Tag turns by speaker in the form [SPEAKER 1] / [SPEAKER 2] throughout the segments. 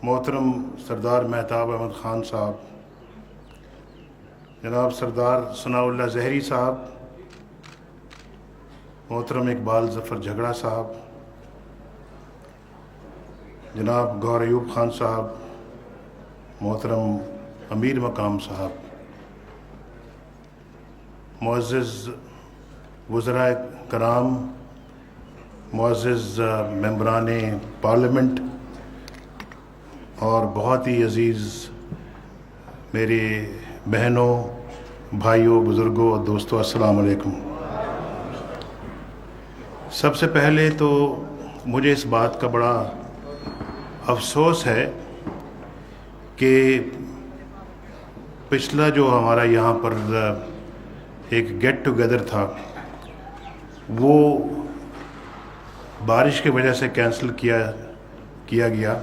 [SPEAKER 1] मोहतरम सरदार महताब अहमद ख़ान साहब, जनाब सरदार सनाउल्लाह ज़हरी साहब, मोहतरम इकबाल ज़फ़र झगड़ा साहब, जनाब गौहर अयूब ख़ान साहब, मोहतरम अमीर मकाम साहब, मुअज़्ज़िज़ वज़राए कराम, मुअज़्ज़िज़ मेंबरान पार्लियामेंट और बहुत ही अज़ीज़ मेरे बहनों, भाइयों, बुज़ुर्गों और दोस्तों, अस्सलाम वालेकुम। सबसे पहले तो मुझे इस बात का बड़ा अफसोस है कि पिछला जो हमारा यहाँ पर एक गेट टुगेदर था वो बारिश की वजह से कैंसिल किया गया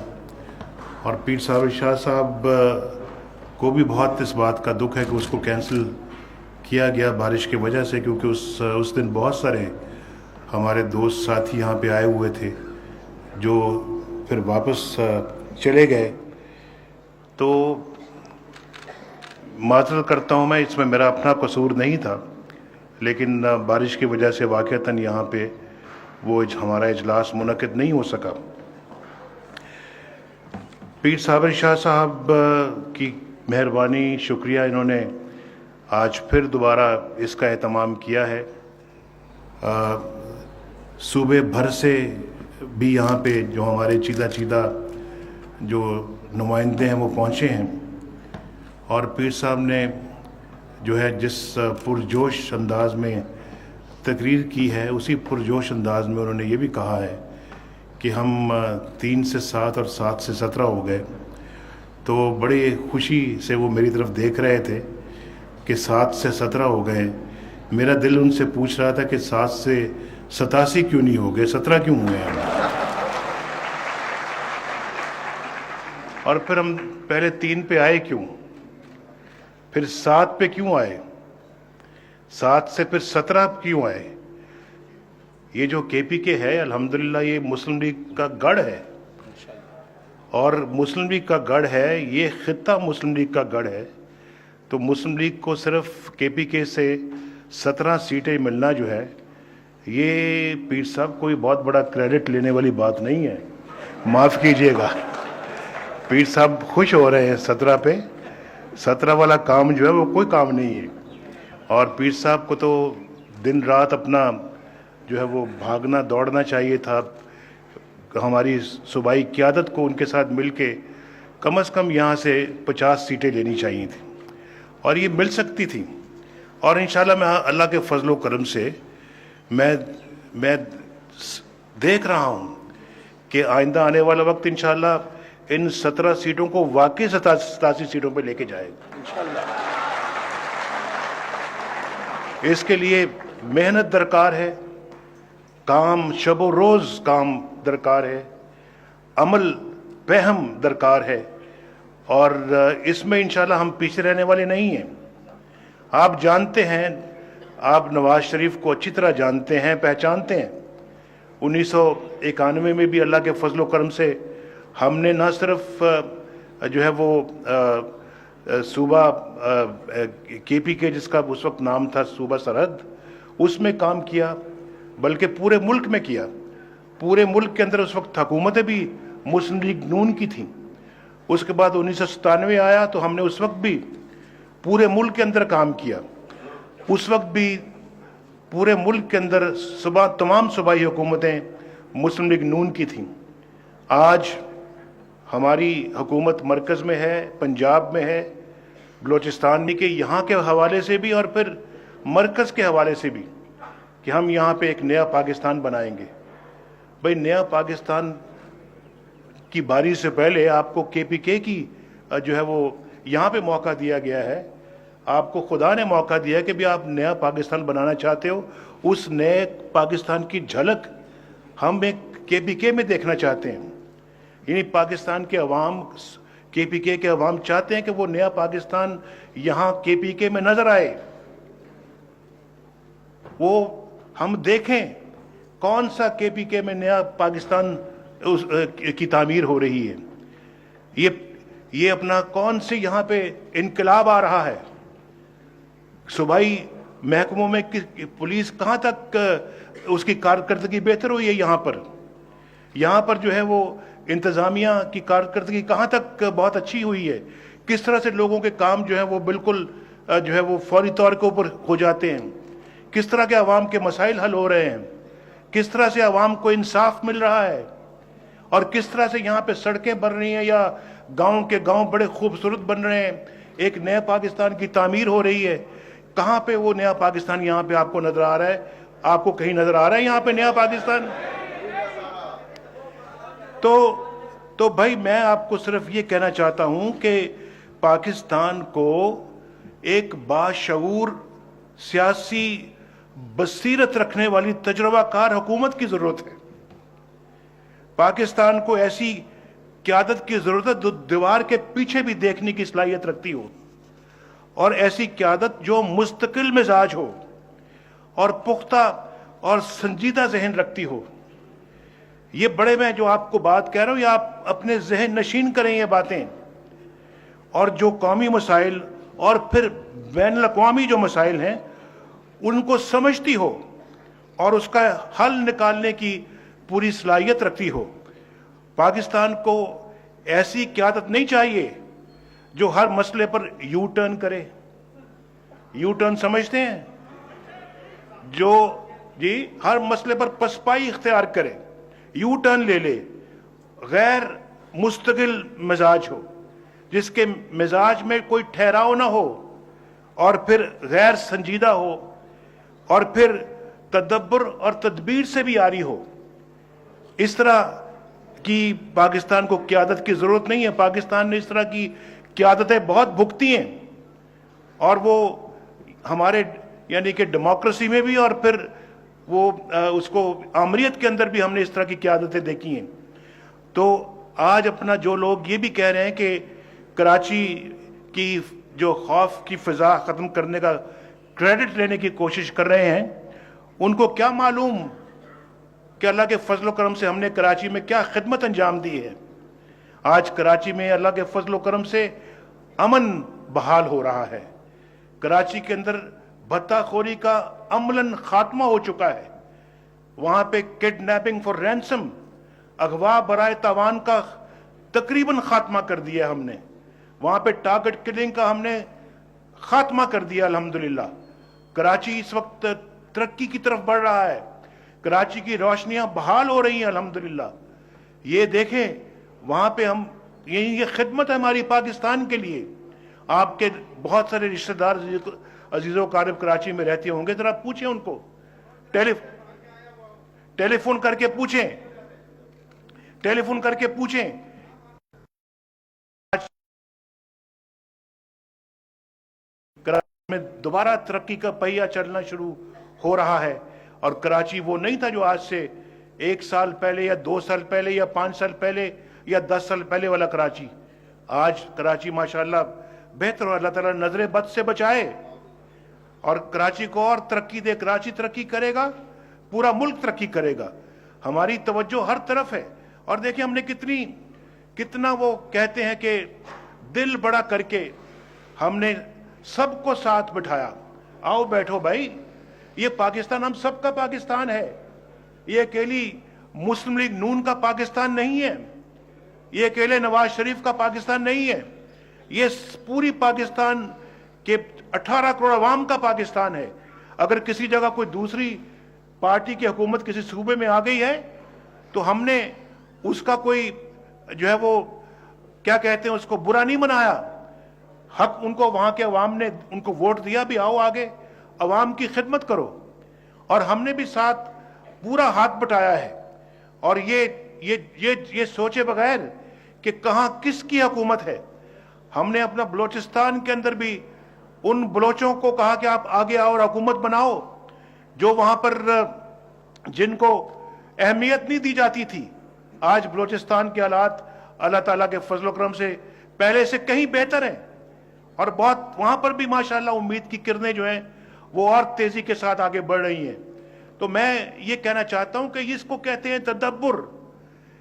[SPEAKER 1] और पीर साबिर शाह साहब को भी बहुत इस बात का दुख है कि उसको कैंसिल किया गया बारिश की वजह से, क्योंकि उस दिन बहुत सारे हमारे दोस्त साथी यहाँ पे आए हुए थे जो फिर वापस चले गए। तो माज़रत करता हूँ मैं, इसमें मेरा अपना कसूर नहीं था, लेकिन बारिश की वजह से वाक़अतन यहाँ पे वो हमारा इजलास मुनक़िद नहीं हो सका। पीर साबिर शाह साहब की मेहरबानी, शुक्रिया, इन्होंने आज फिर दोबारा इसका एहतमाम किया है। सूबे भर से भी यहाँ पे जो हमारे चीदा जो नुमाइंदे हैं वो पहुँचे हैं और पीर साहब ने जो है जिस पुरजोश अंदाज में तकरीर की है, उसी पुरजोश अंदाज में उन्होंने ये भी कहा है कि हम 3 से 7 और 7 से 17 हो गए। तो बड़ी खुशी से वो मेरी तरफ देख रहे थे कि 7 से 17 हो गए। मेरा दिल उनसे पूछ रहा था कि 7 से 87 क्यों नहीं हो गए, 17 क्यों हुए हैं। और फिर हम पहले 3 पे आए क्यों, फिर 7 पे क्यों आए, 7 से फिर 17 क्यों आए। ये जो KPK है, अल्हम्दुलिल्लाह ये मुस्लिम लीग का गढ़ है और मुस्लिम लीग का गढ़ है, ये खित्ता मुस्लिम लीग का गढ़ है। तो मुस्लिम लीग को सिर्फ KPK से 17 सीटें मिलना जो है, ये पीर साहब कोई बहुत बड़ा क्रेडिट लेने वाली बात नहीं है, माफ़ कीजिएगा। पीर साहब खुश हो रहे हैं 17 पे, 17 वाला काम जो है वो कोई काम नहीं है। और पीर साहब को तो दिन रात अपना जो है वो भागना दौड़ना चाहिए था। हमारी सूबाई क़यादत को उनके साथ मिल के कम से कम यहाँ से 50 सीटें लेनी चाहिए थी और ये मिल सकती थी। और इंशाल्लाह मैं अल्लाह के फजल व करम से मैं देख रहा हूँ कि आइंदा आने वाला वक्त इंशाल्लाह इन 17 सीटों को वाकई 87 सीटों पर लेके जाएगा इंशाल्लाह। इसके लिए मेहनत दरकार है, काम शब रोज़ काम दरकार है, अमल बेहम दरकार है और इसमें इंशाल्लाह हम पीछे रहने वाले नहीं हैं। आप जानते हैं, आप नवाज शरीफ को अच्छी तरह जानते हैं, पहचानते हैं। 1991 में भी अल्लाह के फजल व करम से हमने न सिर्फ जो है वो सूबा KPK जिसका उस वक्त नाम था सूबा सरहद, उसमें काम किया, बल्कि पूरे मुल्क में किया। पूरे मुल्क के अंदर उस वक्त हुकूमतें भी मुस्लिम लीग नून की थीं। उसके बाद 1997 आया तो हमने उस वक्त भी पूरे मुल्क के अंदर काम किया। उस वक्त भी पूरे मुल्क के अंदर तमाम सूबाई हुकूमतें मुस्लिम लीग नून की थीं। आज हमारी हुकूमत मरकज़ में है, पंजाब में है, बलोचिस्तान के यहाँ के हवाले से भी और फिर मरकज़ के हवाले से भी कि हम यहाँ पे एक नया पाकिस्तान बनाएंगे। भाई, नया पाकिस्तान की बारी से पहले आपको KPK की जो है वो यहाँ पे मौका दिया गया है। आपको खुदा ने मौका दिया है कि भी आप नया पाकिस्तान बनाना चाहते हो, उस नए पाकिस्तान की झलक हम एक KPK में देखना चाहते हैं। यानी पाकिस्तान के अवाम, KPK के अवाम चाहते हैं कि वो नया पाकिस्तान यहाँ KPK में नजर आए, वो हम देखें कौन सा KPK में नया पाकिस्तान की तामीर हो रही है। یہ اپنا کون سے یہاں پہ انقلاب آ رہا ہے؟ صوبائی محکموں میں پولیس کہاں تک اس کی کارکردگی بہتر ہوئی ہے؟ یہاں پر جو ہے وہ انتظامیہ کی کارکردگی کہاں تک بہت اچھی ہوئی ہے؟ کس طرح سے لوگوں کے کام جو ہے وہ بالکل جو ہے وہ فوری طور کے اوپر ہو جاتے ہیں؟ کس طرح کے عوام کے مسائل حل ہو رہے ہیں؟ کس طرح سے عوام کو انصاف مل رہا ہے؟ اور کس طرح سے یہاں پہ سڑکیں بن رہی ہیں یا گاؤں کے گاؤں بڑے خوبصورت بن رہے ہیں، ایک نئے پاکستان کی تعمیر ہو رہی ہے؟ کہاں پہ وہ نیا پاکستان یہاں پہ آپ کو نظر آ رہا ہے؟ آپ کو کہیں نظر آ رہا ہے یہاں پہ نیا پاکستان؟ تو بھائی میں آپ کو صرف یہ کہنا چاہتا ہوں کہ پاکستان کو ایک باشعور سیاسی بصیرت رکھنے والی تجربہ کار حکومت کی ضرورت ہے۔ پاکستان کو ایسی قیادت کی ضرورت ہے جو دیوار کے پیچھے بھی دیکھنے کی صلاحیت رکھتی ہو، اور ایسی قیادت جو مستقل مزاج ہو اور پختہ اور سنجیدہ ذہن رکھتی ہو۔ یہ بڑے میں جو آپ کو بات کہہ رہا ہوں، یہ آپ اپنے ذہن نشین کریں یہ باتیں، اور جو قومی مسائل اور پھر بین الاقوامی جو مسائل ہیں ان کو سمجھتی ہو اور اس کا حل نکالنے کی پوری صلاحیت رکھتی ہو۔ پاکستان کو ایسی قیادت نہیں چاہیے جو ہر مسئلے پر یو ٹرن کرے۔ یو ٹرن سمجھتے ہیں؟ جو ہر مسئلے پر پسپائی اختیار کرے، یو ٹرن لے لے، غیر مستقل مزاج ہو، جس کے مزاج میں کوئی ٹھہراؤ نہ ہو، اور پھر غیر سنجیدہ ہو، اور پھر تدبر اور تدبیر سے بھی آری ہو۔ اس طرح کی پاکستان کو قیادت کی ضرورت نہیں ہے۔ پاکستان نے اس طرح کی قیادتیں بہت بھگتی ہیں، اور وہ ہمارے یعنی کہ ڈیموکریسی میں بھی، اور پھر وہ اس کو آمریت کے اندر بھی ہم نے اس طرح کی قیادتیں دیکھی ہیں۔ تو آج اپنا جو لوگ یہ بھی کہہ رہے ہیں کہ کراچی کی جو خوف کی فضا ختم کرنے کا کریڈٹ لینے کی کوشش کر رہے ہیں، ان کو کیا معلوم کہ اللہ کے فضل و کرم سے ہم نے کراچی میں کیا خدمت انجام دی ہے۔ آج کراچی میں اللہ کے فضل و کرم سے امن بحال ہو رہا ہے۔ کراچی کے اندر بھتہ خوری کا عملاً خاتمہ ہو چکا ہے۔ وہاں پہ کڈنیپنگ فار رینسم، اغوا برائے تاوان کا تقریباً خاتمہ کر دیا ہم نے۔ وہاں پہ ٹارگٹ کلنگ کا ہم نے خاتمہ کر دیا الحمدللہ۔ کراچی اس وقت ترقی کی طرف بڑھ رہا ہے، کراچی کی روشنیاں بحال ہو رہی ہیں الحمدللہ۔ یہ دیکھیں وہاں پہ ہم یہ خدمت ہے ہماری پاکستان کے لیے۔ آپ کے بہت سارے رشتہ دار عزیز و اقارب کراچی میں رہتے ہوں گے، ذرا پوچھیں ان کو، ٹیلی فون کر کے پوچھیں، ٹیلی فون کر کے پوچھیں۔ کراچی میں دوبارہ ترقی کا پہیہ چلنا شروع ہو رہا ہے، اور کراچی وہ نہیں تھا جو آج سے 1 سال پہلے یا 2 سال پہلے یا 5 سال پہلے یا 10 سال پہلے والا کراچی۔ آج کراچی ماشاءاللہ بہتر ہو، اللہ تعالیٰ نظر بد سے بچائے اور کراچی کو اور ترقی دے۔ کراچی ترقی کرے گا، پورا ملک ترقی کرے گا۔ ہماری توجہ ہر طرف ہے، اور دیکھیں ہم نے کتنا وہ کہتے ہیں کہ دل بڑا کر کے ہم نے سب کو ساتھ بٹھایا۔ آؤ بیٹھو بھائی، یہ پاکستان ہم سب کا پاکستان ہے۔ یہ اکیلی مسلم لیگ نون کا پاکستان نہیں ہے، یہ اکیلے نواز شریف کا پاکستان نہیں ہے، یہ پوری پاکستان کے 18 کروڑ عوام کا پاکستان ہے۔ اگر کسی جگہ کوئی دوسری پارٹی کی حکومت کسی صوبے میں آ گئی ہے تو ہم نے اس کا کوئی جو ہے وہ کیا کہتے ہیں اس کو برا نہیں منایا۔ حق ان کو، وہاں کے عوام نے ان کو ووٹ دیا بھی، آؤ آگے عوام کی خدمت کرو، اور ہم نے بھی ساتھ پورا ہاتھ بٹایا ہے۔ اور یہ سوچے بغیر کہ کہاں کس کی حکومت ہے، ہم نے اپنا بلوچستان کے اندر بھی ان بلوچوں کو کہا کہ آپ آگے آؤ اور حکومت بناؤ، جو وہاں پر جن کو اہمیت نہیں دی جاتی تھی۔ آج بلوچستان کے حالات اللہ تعالیٰ کے فضل و کرم سے پہلے سے کہیں بہتر ہیں، اور بہت وہاں پر بھی ماشاءاللہ امید کی کرنیں جو ہیں وہ اور تیزی کے ساتھ آگے بڑھ رہی ہیں۔ تو میں یہ کہنا چاہتا ہوں کہ اس کو کہتے ہیں تدبر،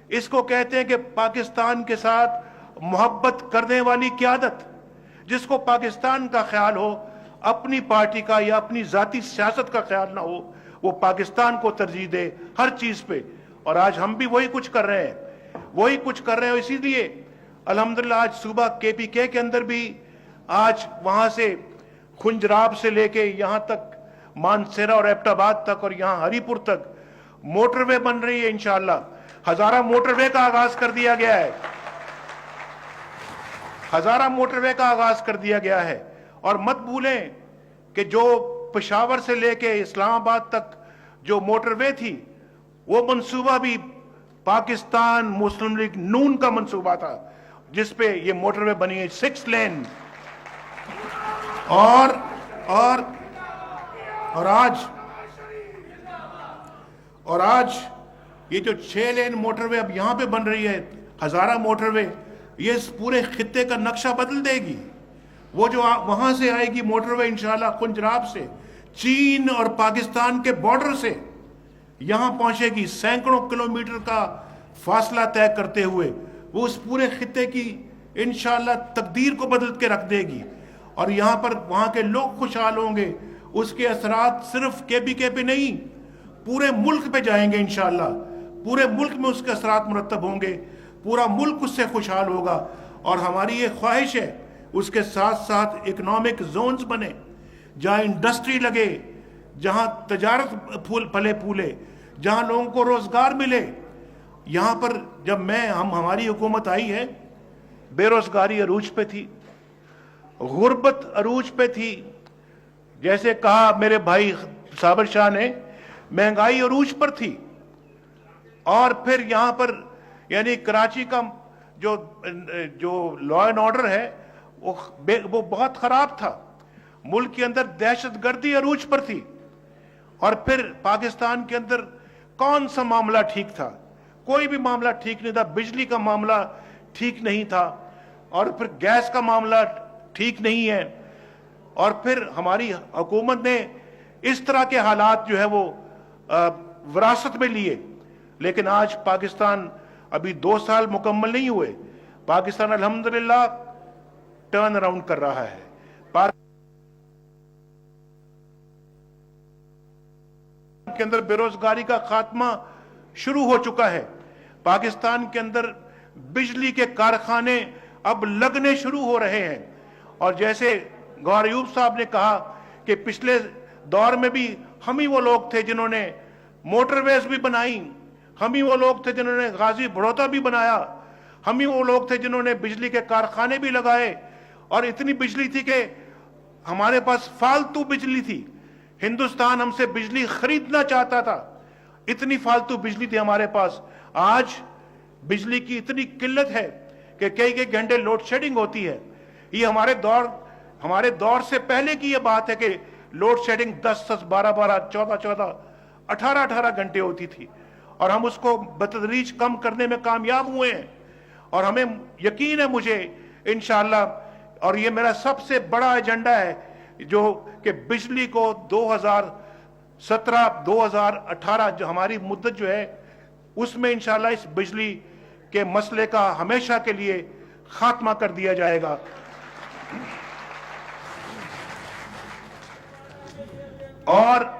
[SPEAKER 1] اس کو کہتے ہیں کہ پاکستان کے ساتھ मोहब्बत करने वाली क़यादत, जिसको पाकिस्तान का ख्याल हो, अपनी पार्टी का या अपनी ज़ाती सियासत का ख्याल ना हो, वो पाकिस्तान को तरजीह दे हर चीज़ पे। और आज हम भी वही कुछ कर रहे हैं, इसीलिए अल्हम्दुलिल्लाह आज सूबा KPK के अंदर भी आज वहां से खुंजराब से लेके यहां तक मानसेरा और एबटाबाद तक और यहां हरीपुर तक मोटरवे बन रही है। इंशाअल्लाह हजारा मोटरवे का आगाज कर दिया गया है, और मत भूलें कि जो पेशावर से लेके इस्लामाबाद तक जो मोटरवे थी, वो मंसूबा भी पाकिस्तान मुस्लिम लीग नून का मंसूबा था, जिसपे ये मोटरवे बनी है 6 लेन। और आज ये जो 6 लेन मोटरवे अब यहां पे बन रही है, हजारा मोटरवे, ये इस पूरे खित्ते का नक्शा बदल देगी। वो जो वहां से आएगी मोटरवे इंशाल्लाह खुंजराब से, चीन और पाकिस्तान के बॉर्डर से यहां पहुंचेगी, सैकड़ों किलोमीटर का फासला तय करते हुए वो उस पूरे खित्ते की इंशाल्लाह तकदीर को बदल के रख देगी। और यहां पर वहां के लोग खुशहाल होंगे, उसके असरात सिर्फ KPK पे नहीं, पूरे मुल्क पे जाएंगे इंशाल्लाह। पूरे मुल्क में उसके असरात मुरतब होंगे, पूरा मुल्क उससे खुशहाल होगा। और हमारी ये ख्वाहिश है उसके साथ साथ इकोनॉमिक जोन्स बने, जहां इंडस्ट्री लगे, जहां तजारत फले फूले, जहां लोगों को रोजगार मिले। यहां पर जब हमारी हुकूमत आई है, बेरोजगारी अरूज पे थी, गुर्बत अरूज पे थी, जैसे कहा मेरे भाई साबर शाह ने, महंगाई अरूज पर थी। और फिर यहां पर यानी कराची का जो लॉ एंड ऑर्डर है वो बहुत खराब था, मुल्क के अंदर दहशतगर्दी अरूज पर थी। और फिर पाकिस्तान के अंदर कौन सा मामला ठीक था? कोई भी मामला ठीक नहीं था। बिजली का मामला ठीक नहीं था, और फिर गैस का मामला ठीक नहीं है। और फिर हमारी हुकूमत ने इस तरह के हालात जो है वो विरासत में लिए। लेकिन आज पाकिस्तान, अभी 2 साल मुकम्मल नहीं हुए, पाकिस्तान अल्हम्दुलिल्लाह टर्न अराउंड कर रहा है। के अंदर बेरोजगारी का खात्मा शुरू हो चुका है। पाकिस्तान के अंदर बिजली के कारखाने अब लगने शुरू हो रहे हैं। और जैसे गौहर अयूब साहब ने कहा कि पिछले दौर में भी हम ही वो लोग थे जिन्होंने मोटरवेज भी बनाई, हम ही वो लोग थे जिन्होंने गाजी बड़ौदा भी बनाया, हम ही वो लोग थे जिन्होंने बिजली के कारखाने भी लगाए। और इतनी बिजली थी कि हमारे पास फालतू बिजली थी, हिंदुस्तान हमसे बिजली खरीदना चाहता था, इतनी फालतू बिजली थी हमारे पास। आज बिजली की इतनी किल्लत है कि कई घंटे लोड शेडिंग होती है। ये हमारे दौर से पहले की ये बात है कि लोड शेडिंग 10-10, 12-12, 14-14, 18-18 घंटे होती थी, और हम उसको बतदरीज कम करने में कामयाब हुए हैं। और हमें यकीन है मुझे इंशाअल्लाह, और ये मेरा सबसे बड़ा एजेंडा है जो कि बिजली को 2017-2018 जो हमारी मुद्दत जो है उसमें इंशाअल्लाह इस बिजली के मसले का हमेशा के लिए खात्मा कर दिया जाएगा। और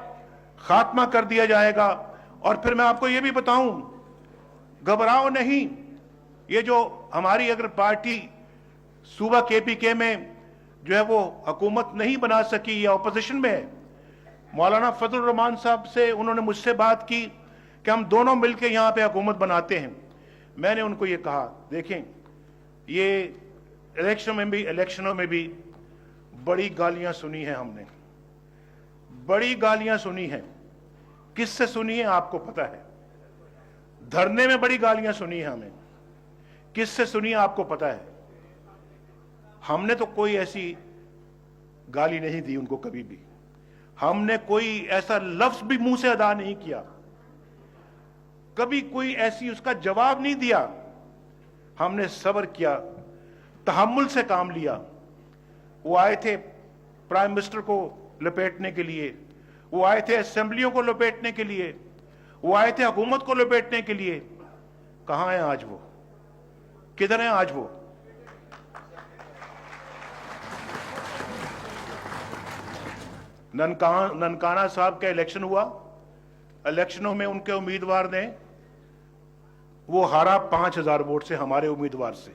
[SPEAKER 1] फिर मैं आपको ये भी बताऊं, घबराओ नहीं, ये जो हमारी अगर पार्टी सूबा KPK में जो है वो हुकूमत नहीं बना सकी या अपोजिशन में है, मौलाना फजल रहमान साहब से उन्होंने मुझसे बात की कि हम दोनों मिलकर यहाँ पे हुकूमत बनाते हैं। मैंने उनको ये कहा, देखें ये इलेक्शनों में भी बड़ी गालियां सुनी है हमने, बड़ी गालियां सुनी है। किससे सुनी है आपको पता है? धरने में बड़ी गालियां सुनी है हमें। किससे सुनी है आपको पता है? हमने तो कोई ऐसी गाली नहीं दी उनको कभी भी, हमने कोई ऐसा लफ्ज भी मुंह से अदा नहीं किया, कभी कोई ऐसी उसका जवाब नहीं दिया। हमने सब्र किया, तहम्मुल से काम लिया। वो आए थे प्राइम मिनिस्टर को लपेटने के लिए, वो आए थे असेंबलियों को लपेटने के लिए, वो आए थे हुकूमत को लपेटने के लिए। कहां है आज वो? किधर है आज वो? ननकाना साहब का इलेक्शन हुआ, इलेक्शनों में उनके उम्मीदवार ने वो हारा 5,000 वोट से हमारे उम्मीदवार से।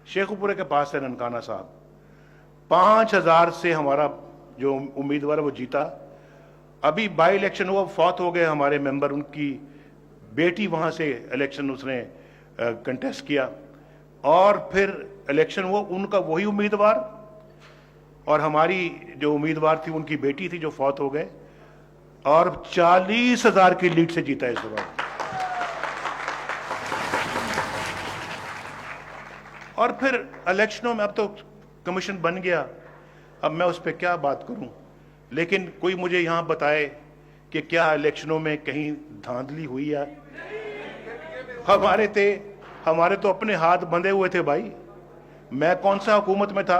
[SPEAKER 1] शेखुपुरे के पास है ननकाना साहब, 5,000 से हमारा जो उम्मीदवार है वो जीता। अभी बाई इलेक्शन हुआ, फौत हो गए हमारे मेंबर, उनकी बेटी वहां से इलेक्शन उसने कंटेस्ट किया, और फिर इलेक्शन हुआ, उनका वही उम्मीदवार और हमारी जो उम्मीदवार थी उनकी बेटी थी जो फौत हो गए, और 40,000 की लीड से जीता इस बार। और फिर इलेक्शनों में अब तो कमीशन बन गया, अब मैं उस पर क्या बात करूं, लेकिन कोई मुझे यहां बताए कि क्या इलेक्शनों में कहीं धांधली हुई है? हमारे तो अपने हाथ बंधे हुए थे भाई। मैं कौन सा हुकूमत में था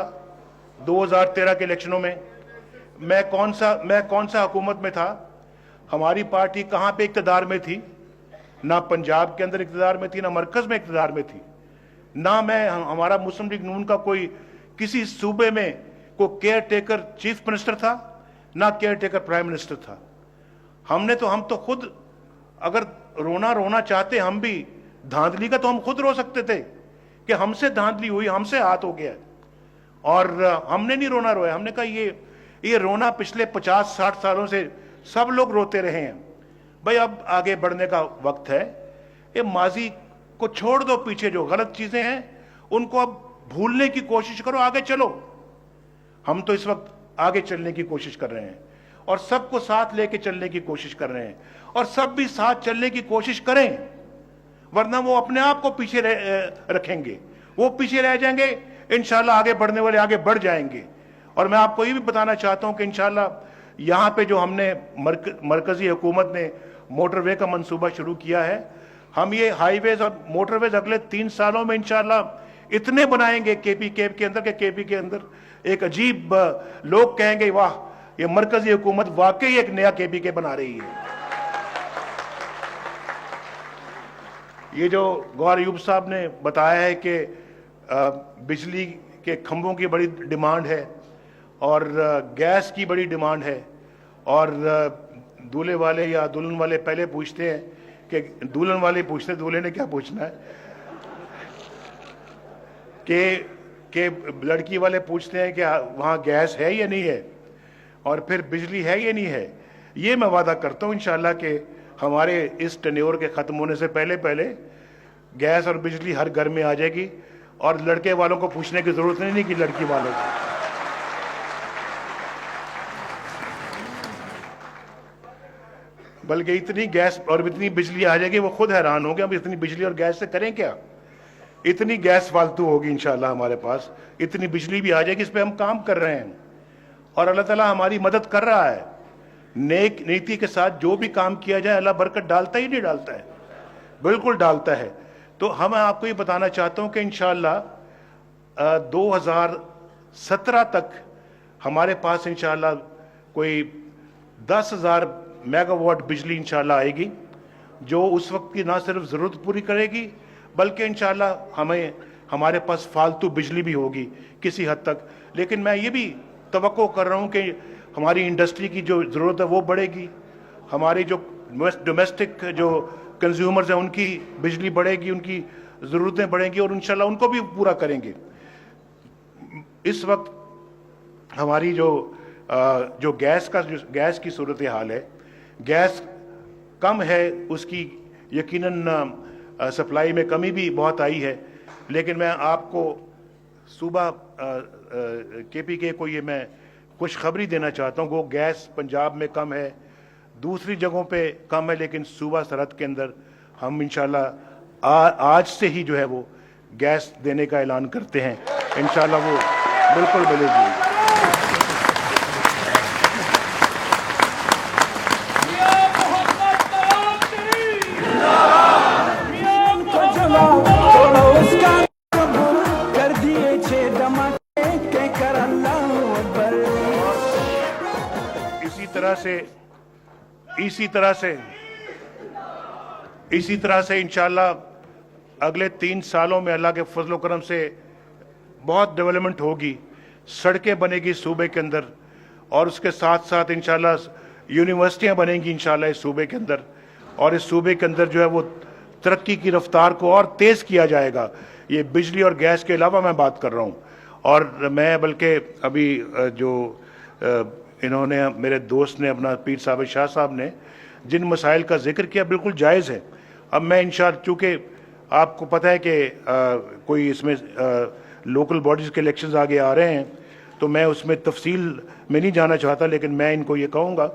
[SPEAKER 1] 2013 के इलेक्शनों में? मैं कौन सा हुकूमत में था? हमारी पार्टी कहां पे इक्तदार में थी? ना पंजाब के अंदर इक्तदार में थी, ना मरकज में इक्तदार में थी, ना हमारा मुस्लिम लीग नून का कोई किसी सूबे में कोई केयर टेकर चीफ मिनिस्टर था, ना केयर टेकर प्राइम मिनिस्टर था। हम तो खुद अगर रोना चाहते हम भी धांधली का, तो हम खुद रो सकते थे कि हमसे धांधली हुई, हमसे हाथ हो गया, और हमने नहीं रोया। हमने कहा ये रोना पिछले 50-60 सालों से सब लोग रोते रहे हैं भाई, अब आगे बढ़ने का वक्त है। ये माजी को छोड़ दो, पीछे जो गलत चीजें हैं उनको अब भूलने की कोशिश करो, आगे चलो। हम तो इस वक्त आगे चलने की कोशिश कर रहे हैं और सबको साथ लेके चलने की कोशिश कर रहे हैं, और सब भी साथ चलने की कोशिश करें, वरना वो अपने आप को पीछे रखेंगे, वो पीछे रह जाएंगे। इंशाल्लाह आगे बढ़ने वाले आगे बढ़ जाएंगे। और मैं आपको ये भी बताना चाहता हूं कि इंशाल्लाह यहां पे जो हमने मरकजी हुकूमत ने मोटरवे का मंसूबा शुरू किया है, हम ये हाईवेज और मोटरवेज अगले 3 सालों में इंशाल्लाह इतने बनाएंगे केपी के अंदर एक अजीब, लोग कहेंगे वाह, ये मरकजी हुकूमत वाकई एक नया केपी के बना रही है। ये जो गौहर अयूब साहब ने बताया है कि बिजली के खंभों की बड़ी डिमांड है और गैस की बड़ी डिमांड है, और दूल्हे वाले या दुल्हन वाले पहले पूछते हैं कि दुल्हन वाले पूछते, दूल्हे ने क्या पूछना है, कि लड़की वाले पूछते हैं कि वहाँ गैस है या नहीं है, और फिर बिजली है या नहीं है। ये मैं वादा करता हूँ इंशाल्लाह कि हमारे इस टेन्योर के ख़त्म होने से पहले गैस और बिजली हर घर में आ जाएगी, और लड़के वालों को पूछने की ज़रूरत नहीं कि लड़की वालों को। बल्कि इतनी गैस और इतनी बिजली आ जाएगी, वो खुद हैरान होंगे हम इतनी बिजली और गैस से करें क्या। इतनी गैस फालतू होगी इंशाल्लाह हमारे पास, इतनी बिजली भी आ जाएगी, इस पे हम काम कर रहे हैं और अल्लाह ताला हमारी मदद कर रहा है। नेक नीति के साथ जो भी काम किया जाए अल्लाह बरकत डालता ही नहीं डालता है, बिल्कुल डालता है। तो हम आपको ये बताना चाहता हूं कि इंशाल्लाह 2017 तक हमारे पास इंशाल्लाह कोई 10,000 मेगावाट बिजली इंशाल्लाह आएगी, जो उस वक्त की ना सिर्फ ज़रूरत पूरी करेगी बल्कि इंशाल्लाह हमारे पास फालतू बिजली भी होगी किसी हद तक। लेकिन मैं ये भी तवक्को कर रहा हूँ कि हमारी इंडस्ट्री की जो ज़रूरत है वो बढ़ेगी, हमारी जो डोमेस्टिक जो कंज्यूमर्स हैं उनकी बिजली बढ़ेगी, उनकी ज़रूरतें बढ़ेंगी और इंशाल्लाह उनको भी पूरा करेंगे। इस वक्त हमारी जो गैस की सूरत हाल है, गैस कम है, उसकी यकीनन सप्लाई में कमी भी बहुत आई है। लेकिन मैं आपको सूबा केपीके को ये मैं खुशखबरी देना चाहता हूँ, वो गैस पंजाब में कम है, दूसरी जगहों पे कम है, लेकिन सूबा सरहद के अंदर हम इंशाल्लाह आज से ही जो है वो गैस देने का ऐलान करते हैं, इंशाल्लाह वो बिल्कुल मिलेगी। इसी तरह से इंशाल्लाह अगले 3 सालों में अल्लाह के फजल करम से बहुत डेवलपमेंट होगी, सड़कें बनेगी सूबे के अंदर اور اس کے ساتھ ساتھ انشاءاللہ یونیورسٹیاں بنیں گی انشاءاللہ اس صوبے کے اندر, اور اس صوبے کے اندر جو ہے وہ ترقی کی رفتار کو اور تیز کیا جائے گا. یہ بجلی اور گیس کے علاوہ میں بات کر رہا ہوں. اور میں بلکہ ابھی جو انہوں نے میرے دوست نے اپنا پیر صاحب شاہ صاحب نے جن مسائل کا ذکر کیا بالکل جائز ہے. اب میں انشاءاللہ چونکہ آپ کو پتہ ہے کہ کوئی اس میں لوکل باڈیز کے الیکشنز آگے آ رہے ہیں, تو میں اس میں تفصیل میں نہیں جانا چاہتا, لیکن میں ان کو یہ کہوں گا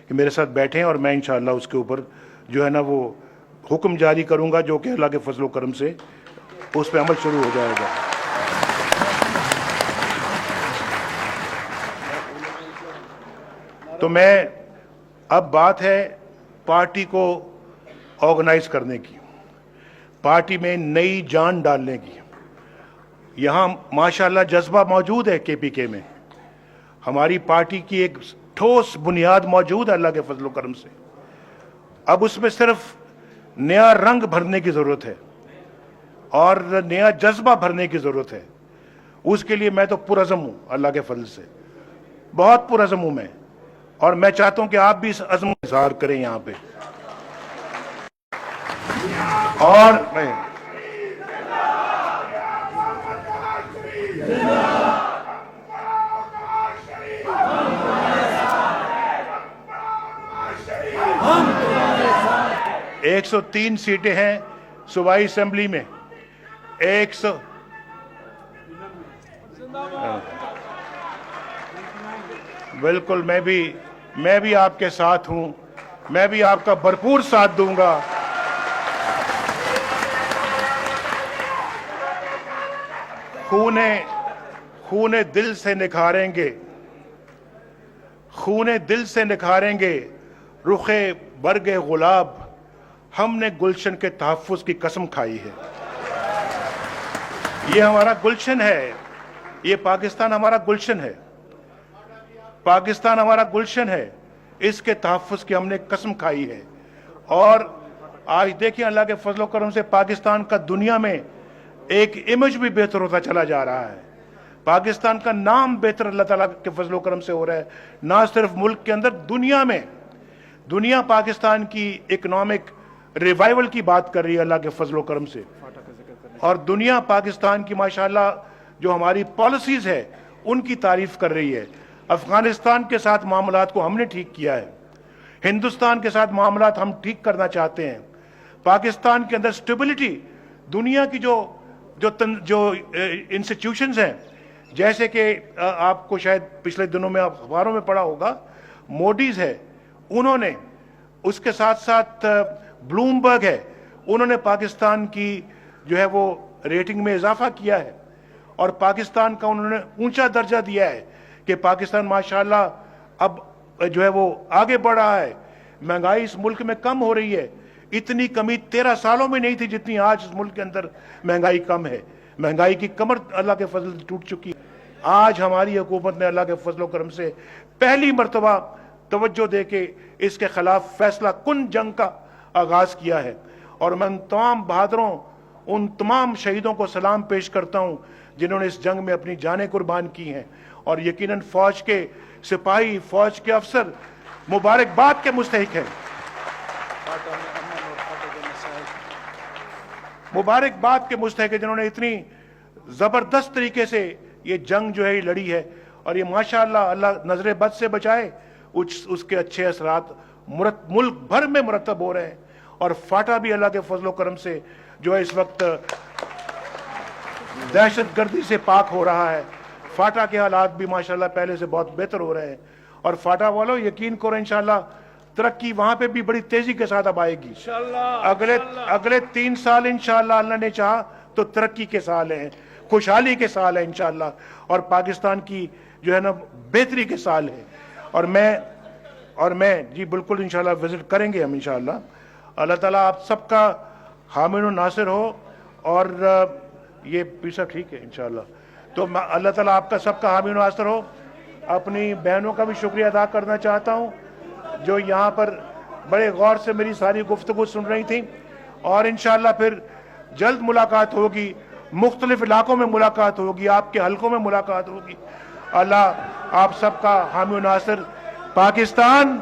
[SPEAKER 1] کہ میرے ساتھ بیٹھیں اور میں انشاءاللہ اس کے اوپر جو ہے نا وہ حکم جاری کروں گا, جو کہ اللہ کے فضل و کرم سے اس پہ عمل شروع ہو جائے گا. تو میں اب بات ہے پارٹی کو آرگنائز کرنے کی, پارٹی میں نئی جان ڈالنے کی. یہاں ماشاءاللہ جذبہ موجود ہے کے پی کے میں, ہماری پارٹی کی ایک ٹھوس بنیاد موجود ہے اللہ کے فضل و کرم سے. اب اس میں صرف نیا رنگ بھرنے کی ضرورت ہے اور نیا جذبہ بھرنے کی ضرورت ہے. اس کے لیے میں تو پرعزم ہوں اللہ کے فضل سے, بہت پرعزم ہوں میں, اور میں چاہتا ہوں کہ آپ بھی اس عزم کا اظہار کریں یہاں پہ. اور ایک سو تین سیٹیں ہیں صوبائی اسمبلی میں, بالکل میں بھی آپ کے ساتھ ہوں, میں بھی آپ کا بھرپور ساتھ دوں گا. خون دل سے نکھاریں گے, خون دل سے نکھاریں گے رخ برگ گلاب, ہم نے گلشن کے تحفظ کی قسم کھائی ہے. یہ ہمارا گلشن ہے, یہ پاکستان ہمارا گلشن ہے, پاکستان ہمارا گلشن ہے, اس کے تحفظ کی ہم نے قسم کھائی ہے. اور آج دیکھیں اللہ کے فضل و کرم سے پاکستان کا دنیا میں ایک امیج بھی بہتر ہوتا چلا جا رہا ہے. پاکستان کا نام بہتر اللہ تعالیٰ کے فضل و کرم سے ہو رہا ہے, نہ صرف ملک کے اندر, دنیا میں. دنیا پاکستان کی اکنامک ریوائیول کی بات کر رہی ہے اللہ کے فضل و کرم سے, اور دنیا پاکستان کی ماشاءاللہ جو ہماری پالیسیز ہے ان کی تعریف کر رہی ہے. افغانستان کے ساتھ معاملات کو ہم نے ٹھیک کیا ہے, ہندوستان کے ساتھ معاملات ہم ٹھیک کرنا چاہتے ہیں. پاکستان کے اندر سٹیبلٹی, دنیا کی جو انسٹیٹیوشنز ہیں, جیسے کہ آپ کو شاید پچھلے دنوں میں اخباروں میں پڑھا ہوگا, موڈیز ہے, انہوں نے اس کے ساتھ ساتھ بلومبرگ ہے, انہوں نے پاکستان کی جو ہے وہ ریٹنگ میں اضافہ کیا ہے, اور پاکستان کا انہوں نے اونچا درجہ دیا ہے کہ پاکستان ماشاءاللہ اب جو ہے وہ آگے بڑھ رہا ہے. مہنگائی اس ملک میں کم ہو رہی ہے, اتنی کمی 13 سالوں میں نہیں تھی جتنی آج اس ملک کے اندر مہنگائی کم ہے. مہنگائی کی کمر اللہ کے فضل سے ٹوٹ چکی ہے. آج ہماری حکومت نے اللہ کے فضل و کرم سے پہلی مرتبہ توجہ دے کے اس کے خلاف فیصلہ کن جنگ کا آغاز کیا ہے. اور میں ان تمام بہادروں, ان تمام شہیدوں کو سلام پیش کرتا ہوں جنہوں نے اس جنگ میں اپنی جانیں قربان کی ہیں, اور یقیناً فوج کے سپاہی, فوج کے افسر مبارکباد کے مستحق ہیں, مبارکباد کے مستحق ہیں, جنہوں نے اتنی زبردست طریقے سے یہ جنگ جو ہے یہ لڑی ہے. اور یہ ماشاءاللہ اللہ نظر بد سے بچائے, اس کے اچھے اثرات ملک بھر میں مرتب ہو رہے ہیں. اور فاٹا بھی اللہ کے فضل و کرم سے جو ہے اس وقت دہشت گردی سے پاک ہو رہا ہے. فاٹا کے حالات بھی ماشاءاللہ پہلے سے بہت بہتر ہو رہے ہیں, اور فاٹا والوں یقین کرو انشاءاللہ ترقی وہاں پہ بھی بڑی تیزی کے ساتھ اب آئے گی. اگلے 3 سال انشاءاللہ اللہ نے چاہا تو ترقی کے سال ہیں, خوشحالی کے سال ہیں انشاءاللہ, اور پاکستان کی جو ہے نا بہتری کے سال ہیں. اور میں جی بالکل انشاءاللہ وزٹ کریں گے ہم انشاءاللہ. اللہ تعالیٰ آپ سب کا حامل و ناصر ہو, اور یہ پیسہ ٹھیک ہے انشاءاللہ. تو اللہ تعالیٰ آپ کا سب کا حامل و ناصر ہو. اپنی بہنوں کا بھی شکریہ ادا کرنا چاہتا ہوں جو یہاں پر بڑے غور سے میری ساری گفتگو سن رہی تھیں, اور انشاءاللہ پھر جلد ملاقات ہوگی, مختلف علاقوں میں ملاقات ہوگی, آپ کے حلقوں میں ملاقات ہوگی. اللہ آپ سب کا حامی و ناصر. پاکستان